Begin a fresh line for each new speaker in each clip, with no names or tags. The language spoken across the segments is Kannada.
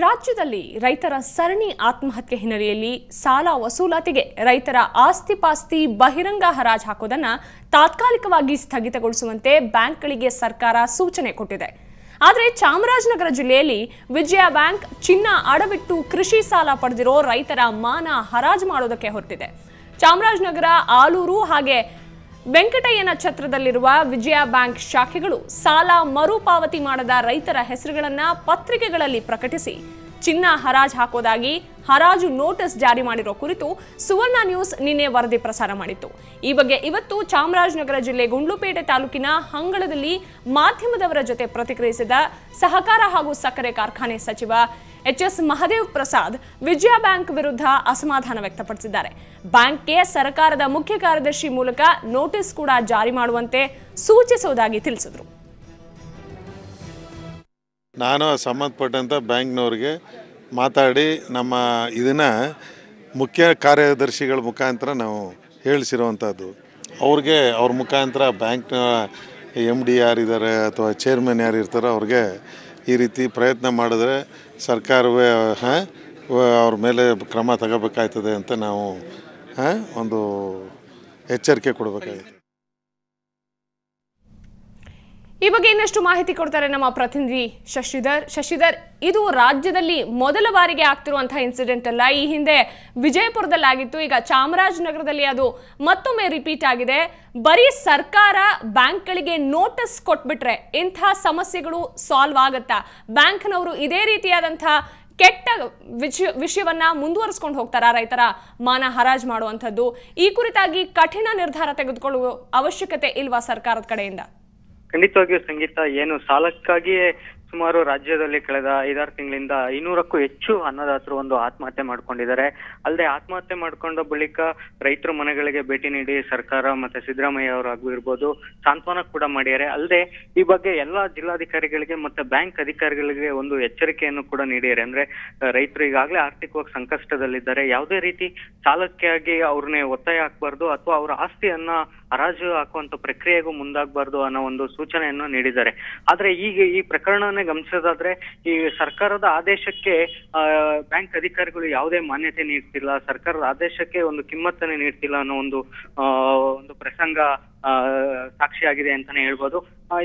ರಾಜ್ಯದಲ್ಲಿ ರೈತರ ಸರಣಿ ಆತ್ಮಹತ್ಯೆ ಹಿನ್ನೆಲೆಯಲ್ಲಿ ಸಾಲ ವಸೂಲಾತಿಗೆ ರೈತರ ಆಸ್ತಿ-ಪಾಸ್ತಿ ಬಹಿರಂಗ ಹರಾಜು ಹಾಕೋದನ್ನು ತಾತ್ಕಾಲಿಕವಾಗಿ ಸ್ಥಗಿತಗೊಳಿಸುವಂತೆ ಬ್ಯಾಂಕ್ಗಳಿಗೆ ಸರ್ಕಾರ ಸೂಚನೆ ಕೊಟ್ಟಿದೆ. ಆದರೆ ಚಾಮರಾಜನಗರ ಜಿಲ್ಲೆಯಲ್ಲಿ ವಿಜಯ ಬ್ಯಾಂಕ್ ಚಿನ್ನ ಅಡವಿಟ್ಟು ಕೃಷಿ ಸಾಲ ಪಡೆದಿರೋ ರೈತರ ಮಾನ ಹರಾಜು ಮಾಡೋದಕ್ಕೆ ಹೊರಟಿದೆ. ಚಾಮರಾಜನಗರ, ಆಲೂರು ಹಾಗೆ ವೆಂಕಟಯ್ಯನ ಛತ್ರದಲ್ಲಿರುವ ವಿಜಯ ಬ್ಯಾಂಕ್ ಶಾಖೆಗಳು ಸಾಲ ಮರುಪಾವತಿ ಮಾಡದ ರೈತರ ಹೆಸರುಗಳನ್ನು ಪತ್ರಿಕೆಗಳಲ್ಲಿ ಪ್ರಕಟಿಸಿ ಚಿನ್ನ ಹರಾಜು ಹಾಕೋದಾಗಿ ಹರಾಜು ನೋಟಿಸ್ ಜಾರಿ ಮಾಡಿರೋ ಕುರಿತು ಸುವರ್ಣ ನ್ಯೂಸ್ ನಿನ್ನೆ ವರದಿ ಪ್ರಸಾರ ಮಾಡಿತ್ತು. ಈ ಬಗ್ಗೆ ಇವತ್ತು ಚಾಮರಾಜನಗರ ಜಿಲ್ಲೆ ಗುಂಡ್ಲುಪೇಟೆ ತಾಲೂಕಿನ ಹಂಗಳದಲ್ಲಿ ಮಾಧ್ಯಮದವರ ಜೊತೆ ಪ್ರತಿಕ್ರಿಯಿಸಿದ ಸಹಕಾರ ಹಾಗೂ ಸಕ್ಕರೆ ಕಾರ್ಖಾನೆ ಸಚಿವ ಎಚ್.ಎಸ್. ಮಹದೇವ್ ಪ್ರಸಾದ್ ವಿಜಯ ಬ್ಯಾಂಕ್ ವಿರುದ್ಧ ಅಸಮಾಧಾನ ವ್ಯಕ್ತಪಡಿಸಿದ್ದಾರೆ. ಬ್ಯಾಂಕ್ಗೆ ಸರ್ಕಾರದ ಮುಖ್ಯ ಕಾರ್ಯದರ್ಶಿ ಮೂಲಕ ನೋಟಿಸ್ ಕೂಡ ಜಾರಿ ಮಾಡುವಂತೆ ಸೂಚಿಸುವುದಾಗಿ ತಿಳಿಸಿದರು.
ನಾನು ಸಂಬಂಧಪಟ್ಟಂಥ ಬ್ಯಾಂಕ್ನವ್ರಿಗೆ ಮಾತಾಡಿ ನಮ್ಮ ಇದನ್ನು ಮುಖ್ಯ ಕಾರ್ಯದರ್ಶಿಗಳ ಮುಖಾಂತರ ನಾವು ಹೇಳಿಸಿರುವಂಥದ್ದು. ಅವ್ರ ಮುಖಾಂತರ ಬ್ಯಾಂಕ್ನ MD ಯಾರಿದ್ದಾರೆ ಅಥವಾ ಚೇರ್ಮನ್ ಯಾರು ಇರ್ತಾರೋ ಅವ್ರಿಗೆ ಈ ರೀತಿ ಪ್ರಯತ್ನ ಮಾಡಿದ್ರೆ ಸರ್ಕಾರವೇ ಅವ್ರ ಮೇಲೆ ಕ್ರಮ ತಗೋಬೇಕಾಗ್ತದೆ ಅಂತ ನಾವು ಒಂದು ಎಚ್ಚರಿಕೆ ಕೊಡಬೇಕಾಗಿದೆ.
ಈ ಬಗ್ಗೆ ಇನ್ನಷ್ಟು ಮಾಹಿತಿ ಕೊಡ್ತಾರೆ ನಮ್ಮ ಪ್ರತಿನಿಧಿ ಶಶಿಧರ್. ಇದು ರಾಜ್ಯದಲ್ಲಿ ಮೊದಲ ಬಾರಿಗೆ ಆಗ್ತಿರುವಂತಹ ಇನ್ಸಿಡೆಂಟ್ ಅಲ್ಲ. ಈ ಹಿಂದೆ ವಿಜಯಪುರದಲ್ಲಿ ಆಗಿತ್ತು, ಈಗ ಚಾಮರಾಜನಗರದಲ್ಲಿ ಅದು ಮತ್ತೊಮ್ಮೆ ರಿಪೀಟ್ ಆಗಿದೆ. ಬರೀ ಸರ್ಕಾರ ಬ್ಯಾಂಕ್ಗಳಿಗೆ ನೋಟಿಸ್ ಕೊಟ್ಬಿಟ್ರೆ ಇಂಥ ಸಮಸ್ಯೆಗಳು ಸಾಲ್ವ್ ಆಗುತ್ತಾ? ಬ್ಯಾಂಕ್ನವರು ಇದೇ ರೀತಿಯಾದಂತಹ ಕೆಟ್ಟ ವಿಷಯವನ್ನ ಮುಂದುವರಿಸಿಕೊಂಡು ಹೋಗ್ತಾರಾ? ರೈತರ ಮಾನ ಹರಾಜು ಮಾಡುವಂಥದ್ದು, ಈ ಕುರಿತಾಗಿ ಕಠಿಣ ನಿರ್ಧಾರ ತೆಗೆದುಕೊಳ್ಳುವ ಅವಶ್ಯಕತೆ ಇಲ್ವಾ ಸರ್ಕಾರದ ಕಡೆಯಿಂದ?
ಖಂಡಿತವಾಗಿಯೂ ಸಂಗೀತ, ಏನು ಸಾಲಕ್ಕಾಗಿಯೇ ಸುಮಾರು ರಾಜ್ಯದಲ್ಲಿ ಕಳೆದ 5-6 ತಿಂಗಳಿಂದ 500ಕ್ಕೂ ಹೆಚ್ಚು ಅನ್ನದಾತರು ಒಂದು ಆತ್ಮಹತ್ಯೆ ಮಾಡ್ಕೊಂಡಿದ್ದಾರೆ. ಅಲ್ಲದೆ ಆತ್ಮಹತ್ಯೆ ಮಾಡ್ಕೊಂಡ ಬಳಿಕ ರೈತರ ಮನೆಗಳಿಗೆ ಭೇಟಿ ನೀಡಿ ಸರ್ಕಾರ ಮತ್ತೆ ಸಿದ್ದರಾಮಯ್ಯ ಅವರು ಆಗಿರ್ಬೋದು ಸಾಂತ್ವನ ಕೂಡ ಮಾಡಿದ್ದಾರೆ. ಅಲ್ಲದೆ ಈ ಬಗ್ಗೆ ಎಲ್ಲಾ ಜಿಲ್ಲಾಧಿಕಾರಿಗಳಿಗೆ ಮತ್ತೆ ಬ್ಯಾಂಕ್ ಅಧಿಕಾರಿಗಳಿಗೆ ಒಂದು ಎಚ್ಚರಿಕೆಯನ್ನು ಕೂಡ ನೀಡಿದ್ದಾರೆ. ಅಂದ್ರೆ ರೈತರು ಈಗಾಗಲೇ ಆರ್ಥಿಕವಾಗಿ ಸಂಕಷ್ಟದಲ್ಲಿದ್ದಾರೆ, ಯಾವುದೇ ರೀತಿ ಸಾಲಕ್ಕಾಗಿ ಅವ್ರನ್ನೇ ಒತ್ತಾಯ ಹಾಕಬಾರ್ದು ಅಥವಾ ಅವರ ಆಸ್ತಿಯನ್ನ ಹರಾಜು ಹಾಕುವಂತ ಪ್ರಕ್ರಿಯೆಗೂ ಮುಂದಾಗಬಾರ್ದು ಅನ್ನೋ ಒಂದು ಸೂಚನೆಯನ್ನು ನೀಡಿದ್ದಾರೆ. ಆದ್ರೆ ಈಗ ಈ ಪ್ರಕರಣವನ್ನೇ ಗಮನಿಸೋದಾದ್ರೆ ಈ ಸರ್ಕಾರದ ಆದೇಶಕ್ಕೆ ಬ್ಯಾಂಕ್ ಅಧಿಕಾರಿಗಳು ಯಾವುದೇ ಮಾನ್ಯತೆ ನೀಡ್ತಿಲ್ಲ, ಸರ್ಕಾರದ ಆದೇಶಕ್ಕೆ ಒಂದು ಕಿಮ್ಮತ್ತನ್ನೇ ನೀಡ್ತಿಲ್ಲ ಅನ್ನೋ ಒಂದು ಪ್ರಸಂಗ ಸಾಕ್ಷಿಯಾಗಿದೆ ಅಂತಾನೆ ಹೇಳ್ಬೋದು.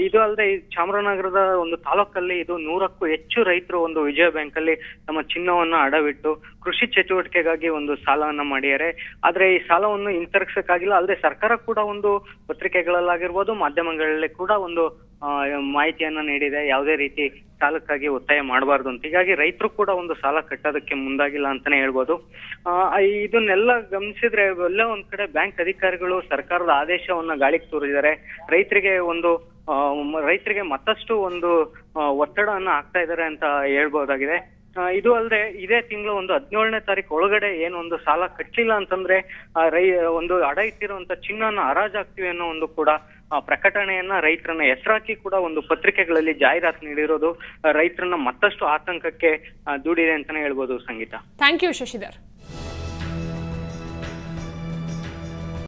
ಇದು ಅಲ್ಲದೆ ಈ ಚಾಮರಾಜನಗರದ ಒಂದು ತಾಲೂಕಲ್ಲಿ ಇದು 100ಕ್ಕೂ ಹೆಚ್ಚು ರೈತರು ಒಂದು ವಿಜಯ ಬ್ಯಾಂಕ್ ಅಲ್ಲಿ ತಮ್ಮ ಚಿನ್ನವನ್ನ ಅಡವಿಟ್ಟು ಕೃಷಿ ಚಟುವಟಿಕೆಗಾಗಿ ಒಂದು ಸಾಲವನ್ನ ಮಾಡಿದ್ದಾರೆ. ಆದ್ರೆ ಈ ಸಾಲವನ್ನು ಹಿಂತಿರುಗಿಸಕ್ಕಾಗಿಲ್ಲ. ಅಲ್ಲದೆ ಸರ್ಕಾರ ಕೂಡ ಒಂದು ಪತ್ರಿಕೆಗಳಲ್ಲಾಗಿರ್ಬೋದು ಮಾಧ್ಯಮಗಳಲ್ಲಿ ಕೂಡ ಒಂದು ಮಾಹಿತಿಯನ್ನ ನೀಡಿದೆ, ಯಾವುದೇ ರೀತಿ ಸಾಲಕ್ಕಾಗಿ ಒತ್ತಾಯ ಮಾಡಬಾರ್ದು ಅಂತ. ಹೀಗಾಗಿ ರೈತರು ಕೂಡ ಒಂದು ಸಾಲ ಕಟ್ಟೋದಕ್ಕೆ ಮುಂದಾಗಿಲ್ಲ ಅಂತಾನೆ ಹೇಳ್ಬೋದು. ಇದನ್ನೆಲ್ಲ ಗಮನಿಸಿದ್ರೆ ಎಲ್ಲ ಒಂದ್ ಕಡೆ ಬ್ಯಾಂಕ್ ಅಧಿಕಾರಿಗಳು ಸರ್ಕಾರದ ಆದೇಶವನ್ನ ಗಾಳಿಗೆ ತೂರಿದ್ದಾರೆ, ರೈತರಿಗೆ ಮತ್ತಷ್ಟು ಒಂದು ಒತ್ತಡವನ್ನ ಹಾಕ್ತಾ ಇದ್ದಾರೆ ಅಂತ ಹೇಳ್ಬಹುದಾಗಿದೆ. ಇದು ಅಲ್ಲದೆ ಇದೇ ತಿಂಗಳು ಒಂದು 17ನೇ ತಾರೀಕು ಒಳಗಡೆ ಏನು ಒಂದು ಸಾಲ ಕಟ್ಟಲಿಲ್ಲ ಅಂತಂದ್ರೆ ಒಂದು ಅಡ ಇಟ್ಟಿರುವಂತ ಚಿನ್ನನ ಹರಾಜಾಗ್ತೀವಿ ಅನ್ನೋ ಒಂದು ಕೂಡ ಪ್ರಕಟಣೆಯನ್ನ ರೈತರನ್ನ ಹೆಸರಾಕಿ ಕೂಡ ಒಂದು ಪತ್ರಿಕೆಗಳಲ್ಲಿ ಜಾಹೀರಾತು ನೀಡಿರೋದು ರೈತರನ್ನ ಮತ್ತಷ್ಟು ಆತಂಕಕ್ಕೆ ದೂಡಿದೆ ಅಂತಾನೆ ಹೇಳ್ಬೋದು ಸಂಗೀತ.
Thank you Shashidhar.